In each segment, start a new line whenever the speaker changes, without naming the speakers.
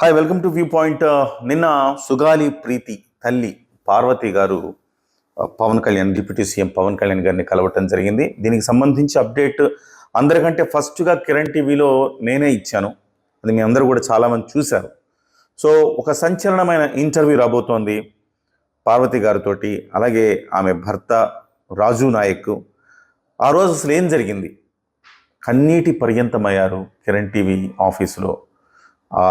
Hi, welcome to view point. నిన్న సుగాలి ప్రీతి తల్లి పార్వతి గారు పవన్ కళ్యాణ్, డిప్యూటీ సీఎం పవన్ కళ్యాణ్ గారిని కలవటం జరిగింది. దీనికి సంబంధించి అప్డేట్ అందరికంటే ఫస్ట్గా కిరణ్ టీవీలో నేనే ఇచ్చాను. అది మీ అందరూ కూడా చాలామంది చూశారు. సో ఒక సంచలనమైన ఇంటర్వ్యూ రాబోతోంది పార్వతి గారితోటి, అలాగే ఆమె భర్త రాజు నాయక్. ఆ రోజు అసలు ఏం జరిగింది? కన్నీటి పర్యంతమయ్యారు కిరణ్ టీవీ ఆఫీసులో. ఆ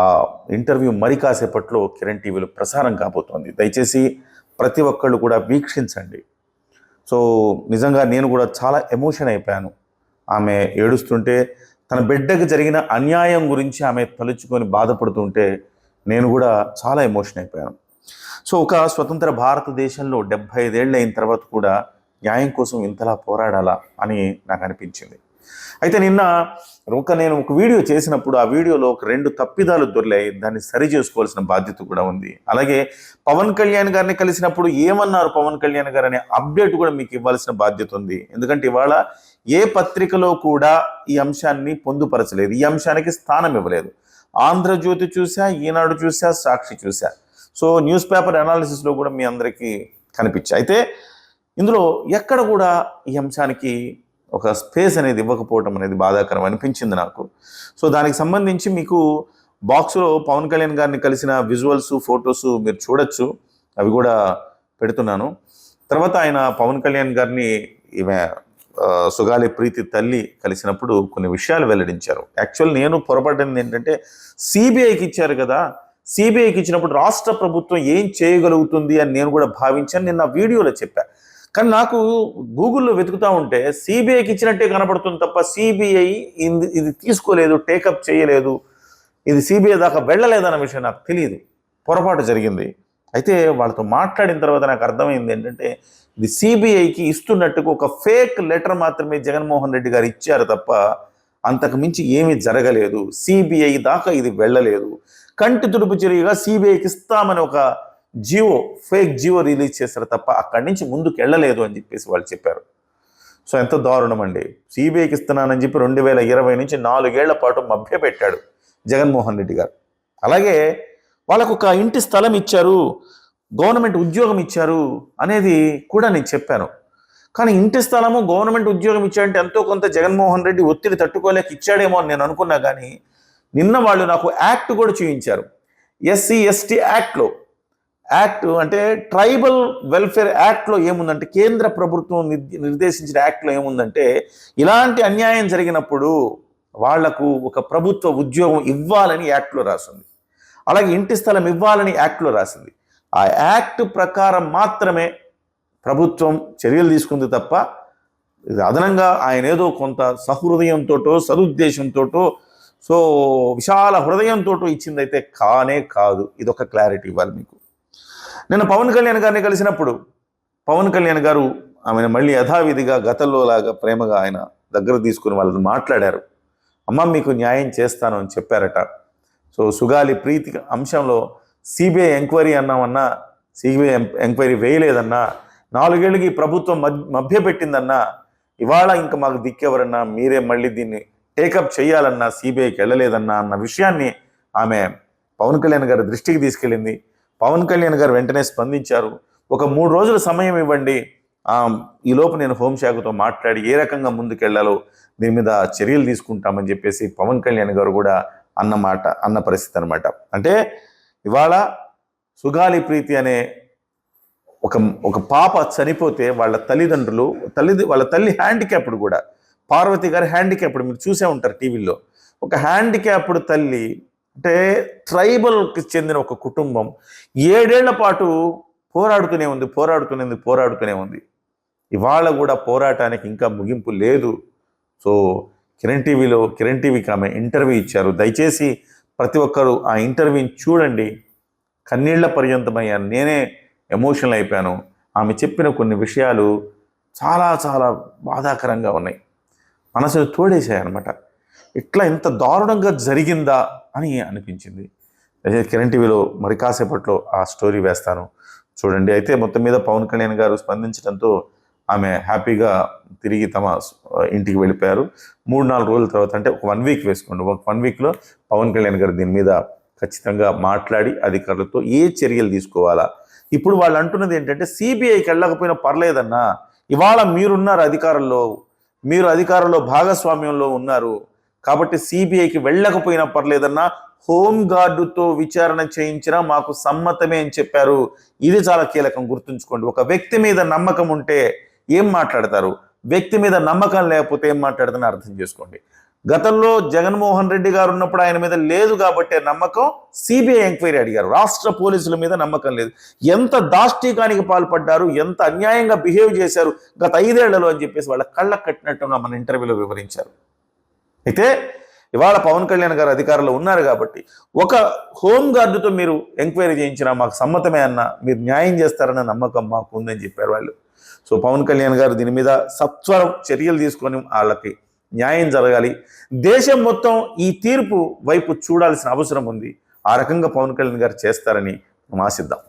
ఇంటర్వ్యూ మరి కాసేపట్లో కిరణ్ టీవీలో ప్రసారం కాబోతోంది. దయచేసి ప్రతి ఒక్కళ్ళు కూడా వీక్షించండి. సో నిజంగా నేను కూడా చాలా ఎమోషన్ అయిపోయాను. ఆమె ఏడుస్తుంటే, తన బిడ్డకు జరిగిన అన్యాయం గురించి ఆమె తలుచుకొని బాధపడుతుంటే నేను కూడా చాలా ఎమోషన్ అయిపోయాను. సో ఒక స్వతంత్ర భారతదేశంలో 75 ఏళ్ళు అయిన తర్వాత కూడా న్యాయం కోసం ఇంతలా పోరాడాలా అని నాకు అనిపించింది. అయితే నిన్న నేను ఒక వీడియో చేసినప్పుడు ఆ వీడియోలో ఒక 2 తప్పిదాలు దొర్లాయి. దాన్ని సరి చేసుకోవాల్సిన బాధ్యత కూడా ఉంది. అలాగే పవన్ కళ్యాణ్ గారిని కలిసినప్పుడు ఏమన్నారు పవన్ కళ్యాణ్ గారు అనే అప్డేట్ కూడా మీకు ఇవ్వాల్సిన బాధ్యత ఉంది. ఎందుకంటే ఇవాళ ఏ పత్రికలో కూడా ఈ అంశాన్ని పొందుపరచలేదు, ఈ అంశానికి స్థానం ఇవ్వలేదు. ఆంధ్రజ్యోతి చూసా, ఈనాడు చూసా, సాక్షి చూసా. సో న్యూస్ పేపర్ అనాలిసిస్లో కూడా మీ అందరికీ కనిపించాయి. అయితే ఇందులో ఎక్కడ కూడా ఈ అంశానికి ఒక స్పేస్ అనేది ఇవ్వకపోవటం అనేది బాధాకరం అనిపించింది నాకు. సో దానికి సంబంధించి మీకు బాక్స్లో పవన్ కళ్యాణ్ గారిని కలిసిన విజువల్స్, ఫొటోస్ మీరు చూడొచ్చు. అవి కూడా పెడుతున్నాను. తర్వాత ఆయన పవన్ కళ్యాణ్ గారిని ఈమె సుగాలి ప్రీతి తల్లి కలిసినప్పుడు కొన్ని విషయాలు వెల్లడించారు. యాక్చువల్ నేను పొరపడింది ఏంటంటే, సిబిఐకి ఇచ్చారు కదా, సిబిఐకి ఇచ్చినప్పుడు రాష్ట్ర ప్రభుత్వం ఏం చేయగలుగుతుంది అని నేను కూడా భావించాను. నిన్న వీడియోలో చెప్పాను. కానీ నాకు గూగుల్లో వెతుకుతూ ఉంటే సిబిఐకి ఇచ్చినట్టే కనపడుతుంది తప్ప సిబిఐ ఇది తీసుకోలేదు, టేకప్ చేయలేదు, ఇది సిబిఐ దాకా వెళ్ళలేదన్న విషయం నాకు తెలియదు. పొరపాటు జరిగింది. అయితే వాళ్ళతో మాట్లాడిన తర్వాత నాకు అర్థమైంది ఏంటంటే, ఇది సిబిఐకి ఇస్తున్నట్టుగా ఒక ఫేక్ లెటర్ మాత్రమే జగన్మోహన్ రెడ్డి గారు ఇచ్చారు తప్ప అంతకు మించి ఏమీ జరగలేదు. సిబిఐ దాకా ఇది వెళ్ళలేదు. కంటి తుడుపు చర్యగా సిబిఐకి ఇస్తామని ఒక ఫేక్ జియో రిలీజ్ చేశారు తప్ప అక్కడి నుంచి ముందుకు వెళ్ళలేదు అని చెప్పేసి వాళ్ళు చెప్పారు. సో ఎంత దారుణం అండి. సిబిఐకి ఇస్తున్నానని చెప్పి 2020 నుంచి 4 ఏళ్ల పాటు మభ్యపెట్టాడు జగన్మోహన్ రెడ్డి గారు. అలాగే వాళ్ళకు ఒక ఇంటి స్థలం ఇచ్చారు, గవర్నమెంట్ ఉద్యోగం ఇచ్చారు అనేది కూడా నేను చెప్పాను. కానీ ఇంటి స్థలము, గవర్నమెంట్ ఉద్యోగం ఇచ్చాడంటే ఎంతో కొంత జగన్మోహన్ రెడ్డి ఒత్తిడి తట్టుకోలేక ఇచ్చాడేమో అని నేను అనుకున్నా. కానీ నిన్న వాళ్ళు నాకు యాక్ట్ కూడా చూపించారు. ఎస్సీ ఎస్టీ యాక్ట్ అంటే ట్రైబల్ వెల్ఫేర్ యాక్ట్లో ఏముందంటే, కేంద్ర ప్రభుత్వం నిర్దేశించిన యాక్ట్లో ఏముందంటే, ఇలాంటి అన్యాయం జరిగినప్పుడు వాళ్లకు ఒక ప్రభుత్వ ఉద్యోగం ఇవ్వాలని యాక్ట్లో రాసింది. అలాగే ఇంటి స్థలం ఇవ్వాలని యాక్ట్లో రాసింది. ఆ యాక్ట్ ప్రకారం మాత్రమే ప్రభుత్వం చర్యలు తీసుకుంది తప్ప ఇది అదనంగా ఆయన ఏదో కొంత సహృదయంతోటో సదుద్దేశంతోటో సో విశాల హృదయంతో ఇచ్చిందైతే కానే కాదు. ఇదొక క్లారిటీ ఇవ్వాలి మీకు. నిన్న పవన్ కళ్యాణ్ గారిని కలిసినప్పుడు పవన్ కళ్యాణ్ గారు ఆమెను మళ్ళీ యథావిధిగా గతంలో లాగా ప్రేమగా ఆయన దగ్గర తీసుకుని వాళ్ళని మాట్లాడారు. అమ్మ మీకు న్యాయం చేస్తాను అని చెప్పారట. సో సుగాలి ప్రీతి అంశంలో సిబిఐ ఎంక్వైరీ అన్నామన్నా, సిబిఐ ఎంక్వైరీ వేయలేదన్నా, 4 ఏళ్ళకి ప్రభుత్వం మభ్యపెట్టిందన్నా, ఇవాళ ఇంకా మాకు దిక్కెవరన్నా, మీరే మళ్ళీ దీన్ని టేకప్ చేయాలన్నా సిబిఐకి వెళ్ళలేదన్నా అన్న విషయాన్ని ఆమె పవన్ కళ్యాణ్ గారి దృష్టికి తీసుకెళ్ళింది. పవన్ కళ్యాణ్ గారు వెంటనే స్పందించారు. ఒక 3 రోజుల సమయం ఇవ్వండి, ఈలోపు నేను హోంశాఖతో మాట్లాడి ఏ రకంగా ముందుకెళ్లాలో దీని మీద చర్యలు తీసుకుంటామని చెప్పేసి పవన్ కళ్యాణ్ గారు కూడా అన్న పరిస్థితి అనమాట. అంటే ఇవాళ సుగాలి ప్రీతి అనే ఒక పాప చనిపోతే వాళ్ళ తల్లిదండ్రులు, వాళ్ళ తల్లి హ్యాండిక్యాప్డ్ కూడా, పార్వతి గారు హ్యాండిక్యాప్డ్, మీరు చూసే ఉంటారు టీవీలో. ఒక హ్యాండిక్యాప్డ్ తల్లి అంటే ట్రైబల్కి చెందిన ఒక కుటుంబం 7 ఏళ్ల పాటు పోరాడుతూనే ఉంది. ఇవాళ కూడా పోరాటానికి ఇంకా ముగింపు లేదు. సో కిరణ్ టీవీకి ఆమె ఇంటర్వ్యూ ఇచ్చారు. దయచేసి ప్రతి ఒక్కరూ ఆ ఇంటర్వ్యూని చూడండి. కన్నీళ్ల పర్యంతమయ్యాను, నేనే ఎమోషనల్ అయిపోయాను. ఆమె చెప్పిన కొన్ని విషయాలు చాలా చాలా బాధాకరంగా ఉన్నాయి, మనసును తోడేశాయి అనమాట. ఇట్లా ఇంత దారుణంగా జరిగిందా అని అనిపించింది. కిరణ్ టీవీలో మరి కాసేపట్లో ఆ స్టోరీ వేస్తాను, చూడండి. అయితే మొత్తం మీద పవన్ కళ్యాణ్ గారు స్పందించడంతో ఆమె హ్యాపీగా తిరిగి తమ ఇంటికి వెళ్ళిపోయారు. 3-4 రోజుల తర్వాత, అంటే ఒక 1 వీక్ వేసుకోండి, ఒక 1 వీక్లో పవన్ కళ్యాణ్ గారు దీని మీద ఖచ్చితంగా మాట్లాడి అధికారులతో ఏ చర్యలు తీసుకోవాలా. ఇప్పుడు వాళ్ళు అంటున్నది ఏంటంటే సిబిఐకి వెళ్ళకపోయినా పర్లేదన్నా, ఇవాళ మీరున్నారు అధికారంలో, మీరు అధికారంలో భాగస్వామ్యంలో ఉన్నారు కాబట్టి సిబిఐకి వెళ్ళకపోయినా పర్లేదన్నా, హోంగార్డుతో విచారణ చేయించినా మాకు సమ్మతమే అని చెప్పారు. ఇది చాలా కీలకం, గుర్తుంచుకోండి. ఒక వ్యక్తి మీద నమ్మకం ఉంటే ఏం మాట్లాడతారు, వ్యక్తి మీద నమ్మకం లేకపోతే ఏం మాట్లాడుతుందని అర్థం చేసుకోండి. గతంలో జగన్మోహన్ రెడ్డి గారు ఉన్నప్పుడు ఆయన మీద లేదు కాబట్టి నమ్మకం, సిబిఐ ఎంక్వైరీ అడిగారు. రాష్ట్ర పోలీసుల మీద నమ్మకం లేదు. ఎంత దాష్టీకానికి పాల్పడ్డారు, ఎంత అన్యాయంగా బిహేవ్ చేశారు గత 5 ఏళ్లలో అని చెప్పేసి వాళ్ళ కళ్ళకు కట్టినట్టుగా మన ఇంటర్వ్యూలో వివరించారు. అయితే ఇవాళ పవన్ కళ్యాణ్ గారు అధికారంలో ఉన్నారు కాబట్టి ఒక హోంగార్డుతో మీరు ఎంక్వైరీ చేయించినా మాకు సమ్మతమే అన్న, మీరు న్యాయం చేస్తారన్న నమ్మకం మాకు ఉందని చెప్పారు వాళ్ళు. సో పవన్ కళ్యాణ్ గారు దీని మీద సత్వరం చర్యలు తీసుకొని వాళ్ళకి న్యాయం జరగాలి. దేశం మొత్తం ఈ తీర్పు వైపు చూడాల్సిన అవసరం ఉంది. ఆ రకంగా పవన్ కళ్యాణ్ గారు చేస్తారని మనం ఆశిద్దాం.